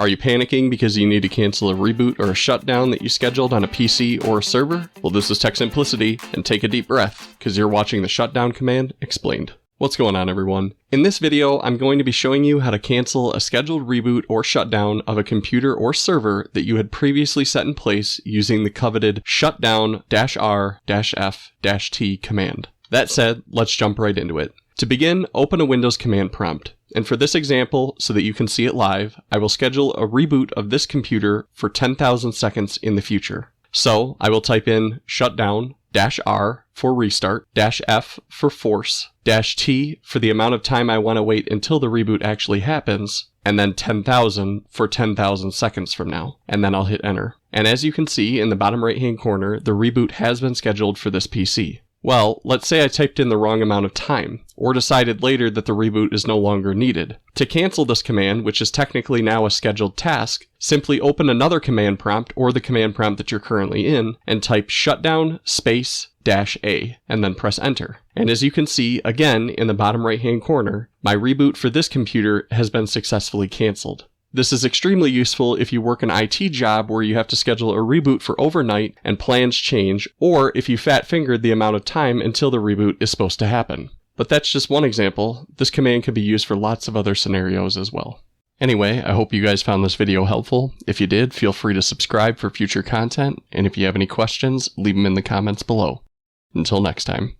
Are you panicking because you need to cancel a reboot or a shutdown that you scheduled on a PC or a server? Well, this is Tech Simplicity, and take a deep breath, because you're watching the shutdown command explained. What's going on, everyone? In this video, I'm going to be showing you how to cancel a scheduled reboot or shutdown of a computer or server that you had previously set in place using the coveted shutdown-r-f-t command. That said, let's jump right into it. To begin, open a Windows command prompt. And for this example, so that you can see it live, I will schedule a reboot of this computer for 10,000 seconds in the future. So I will type in shutdown-r for restart, -f for force, -t for the amount of time I want to wait until the reboot actually happens, and then 10,000 for 10,000 seconds from now. And then I'll hit enter. And as you can see in the bottom right hand corner, the reboot has been scheduled for this PC. Well, let's say I typed in the wrong amount of time, or decided later that the reboot is no longer needed. To cancel this command, which is technically now a scheduled task, simply open another command prompt or the command prompt that you're currently in, and type shutdown -a, and then press enter. And as you can see, again, in the bottom right hand corner, my reboot for this computer has been successfully canceled. This is extremely useful if you work an IT job where you have to schedule a reboot for overnight and plans change, or if you fat-fingered the amount of time until the reboot is supposed to happen. But that's just one example. This command can be used for lots of other scenarios as well. Anyway, I hope you guys found this video helpful. If you did, feel free to subscribe for future content, and if you have any questions, leave them in the comments below. Until next time.